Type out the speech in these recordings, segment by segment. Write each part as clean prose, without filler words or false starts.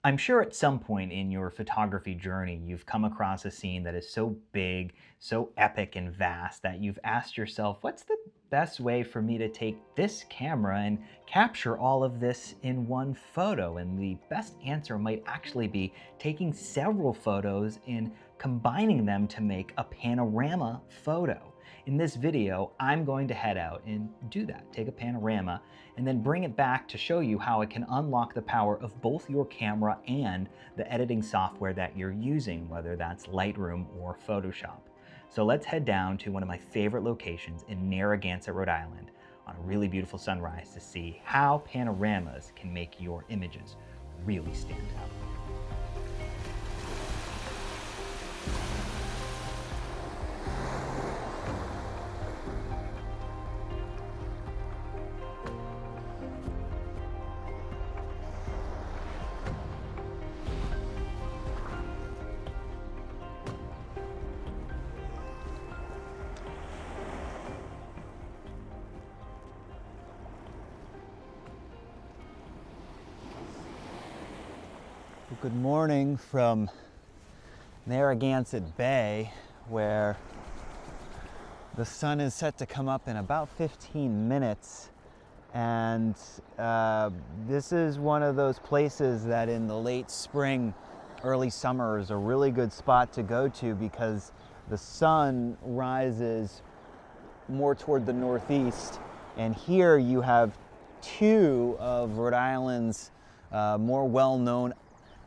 I'm sure at some point in your photography journey, you've come across a scene that is so big, so epic and vast that you've asked yourself, what's the best way for me to take this camera and capture all of this in one photo? And the best answer might actually be taking several photos and combining them to make a panorama photo. In this video, I'm going to head out and do that, take a panorama, and then bring it back to show you how it can unlock the power of both your camera and the editing software that you're using, whether that's Lightroom or Photoshop. So let's head down to one of my favorite locations in Narragansett, Rhode Island, on a really beautiful sunrise to see how panoramas can make your images really stand out. Good morning from Narragansett Bay, where the sun is set to come up in about 15 minutes. And this is one of those places that in the late spring, early summer is a really good spot to go to because the sun rises more toward the northeast. And here you have two of Rhode Island's more well-known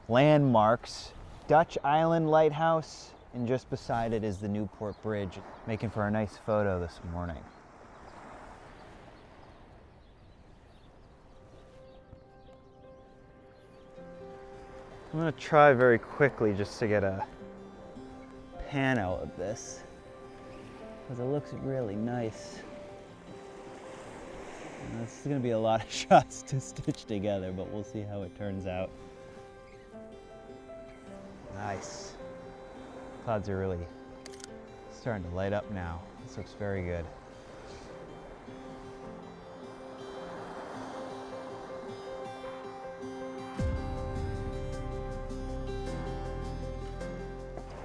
landmarks, Dutch Island Lighthouse, and just beside it is the Newport Bridge, making for a nice photo this morning. I'm going to try very quickly just to get a pan out of this, because it looks really nice. And this is going to be a lot of shots to stitch together, but we'll see how it turns out. Nice. Clouds are really starting to light up now. This looks very good.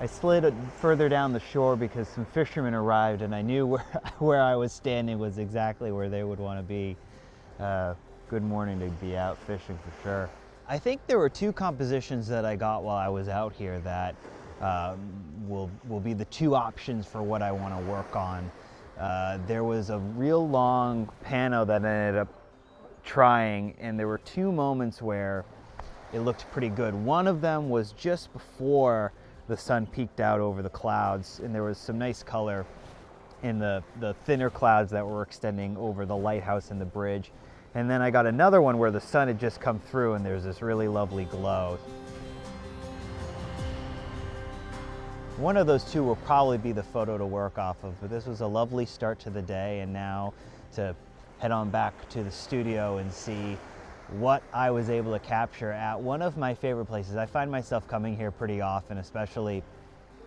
I slid further down the shore because some fishermen arrived and I knew where I was standing was exactly where they would want to be. Good morning to be out fishing for sure. I think there were two compositions that I got while I was out here that will be the two options for what I want to work on. There was a real long pano that I ended up trying, and there were two moments where it looked pretty good. One of them was just before the sun peeked out over the clouds, and there was some nice color in the thinner clouds that were extending over the lighthouse and the bridge. And then I got another one where the sun had just come through and there's this really lovely glow. One of those two will probably be the photo to work off of, but this was a lovely start to the day, and now to head on back to the studio and see what I was able to capture at one of my favorite places. I find myself coming here pretty often, especially,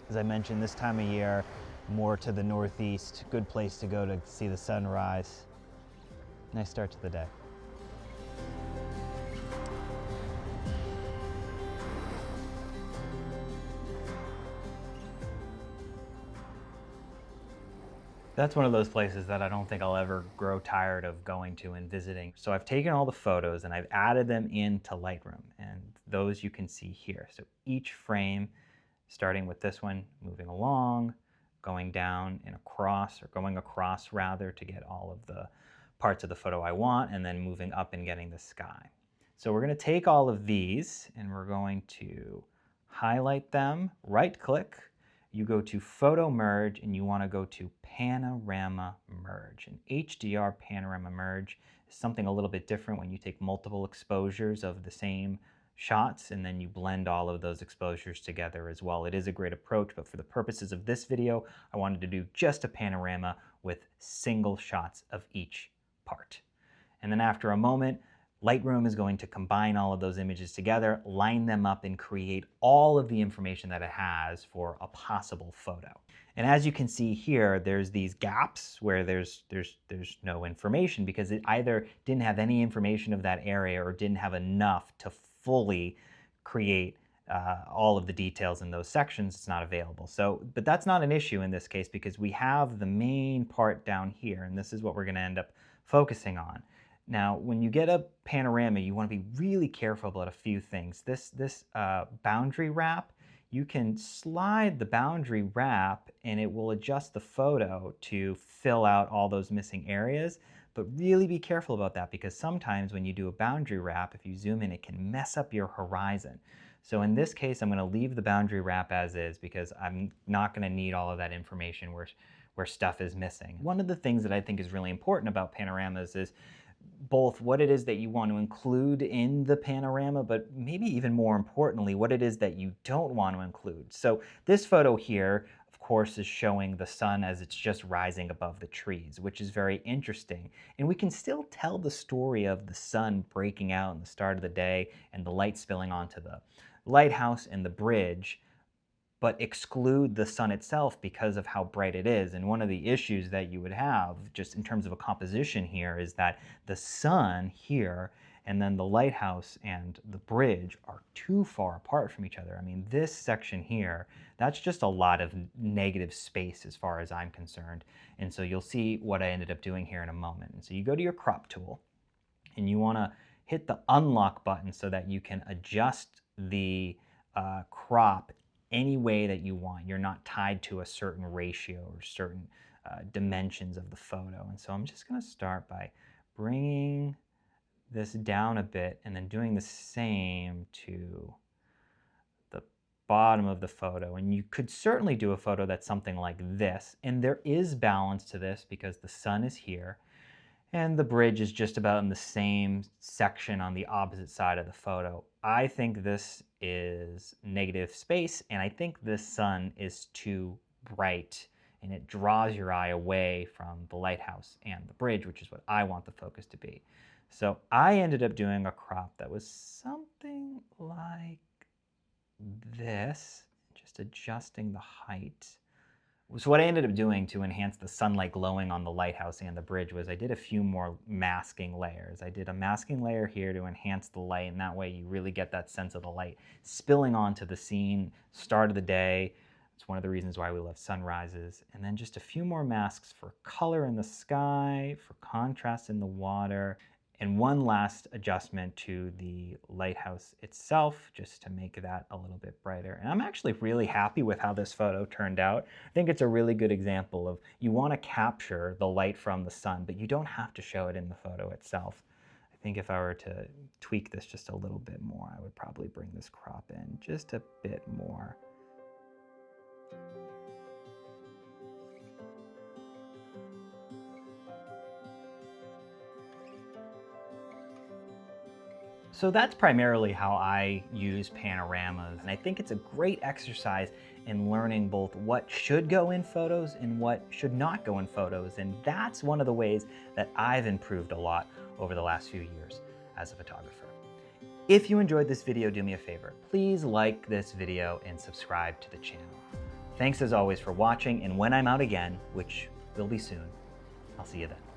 as I mentioned, this time of year, more to the northeast. Good place to go to see the sunrise. Nice start to the day. That's one of those places that I don't think I'll ever grow tired of going to and visiting. So I've taken all the photos and I've added them into Lightroom, and those you can see here. So each frame, starting with this one, moving along, going down and across, or going across rather, to get all of the parts of the photo I want, and then moving up and getting the sky. So we're going to take all of these and we're going to highlight them, right click, you go to Photo Merge, and you want to go to Panorama Merge. An HDR Panorama Merge is something a little bit different when you take multiple exposures of the same shots and then you blend all of those exposures together as well. It is a great approach, but for the purposes of this video, I wanted to do just a panorama with single shots of each part. And then after a moment, Lightroom is going to combine all of those images together, line them up, and create all of the information that it has for a possible photo. And as you can see here, there's these gaps where there's no information because it either didn't have any information of that area or didn't have enough to fully create all of the details in those sections, it's not available. So, but that's not an issue in this case because we have the main part down here, and this is what we're going to end up focusing on. Now, when you get a panorama, you want to be really careful about a few things. This boundary wrap, you can slide the boundary wrap and it will adjust the photo to fill out all those missing areas. But really be careful about that because sometimes when you do a boundary wrap, if you zoom in, it can mess up your horizon. So in this case, I'm going to leave the boundary wrap as is because I'm not going to need all of that information where stuff is missing. One of the things that I think is really important about panoramas is both what it is that you want to include in the panorama, but maybe even more importantly, what it is that you don't want to include. So this photo here, of course, is showing the sun as it's just rising above the trees, which is very interesting. And we can still tell the story of the sun breaking out in the start of the day and the light spilling onto the lighthouse and the bridge, but exclude the sun itself because of how bright it is. And one of the issues that you would have, just in terms of a composition here, is that the sun here and then the lighthouse and the bridge are too far apart from each other. I mean, this section here, that's just a lot of negative space as far as I'm concerned. And so you'll see what I ended up doing here in a moment. And so you go to your crop tool and you wanna hit the unlock button so that you can adjust the crop any way that you want. You're not tied to a certain ratio or certain dimensions of the photo. And so I'm just going to start by bringing this down a bit and then doing the same to the bottom of the photo. And you could certainly do a photo that's something like this. And there is balance to this because the sun is here and the bridge is just about in the same section on the opposite side of the photo. I think this is negative space, and I think this sun is too bright, and it draws your eye away from the lighthouse and the bridge, which is what I want the focus to be. So I ended up doing a crop that was something like this, just adjusting the height. So what I ended up doing to enhance the sunlight glowing on the lighthouse and the bridge was I did a few more masking layers. I did a masking layer here to enhance the light, and that way you really get that sense of the light spilling onto the scene, start of the day. It's one of the reasons why we love sunrises. And then just a few more masks for color in the sky, for contrast in the water, and one last adjustment to the lighthouse itself, just to make that a little bit brighter. And I'm actually really happy with how this photo turned out. I think it's a really good example of you want to capture the light from the sun, but you don't have to show it in the photo itself. I think if I were to tweak this just a little bit more, I would probably bring this crop in just a bit more. So that's primarily how I use panoramas, and I think it's a great exercise in learning both what should go in photos and what should not go in photos, and that's one of the ways that I've improved a lot over the last few years as a photographer. If you enjoyed this video, do me a favor. Please like this video and subscribe to the channel. Thanks as always for watching, and when I'm out again, which will be soon, I'll see you then.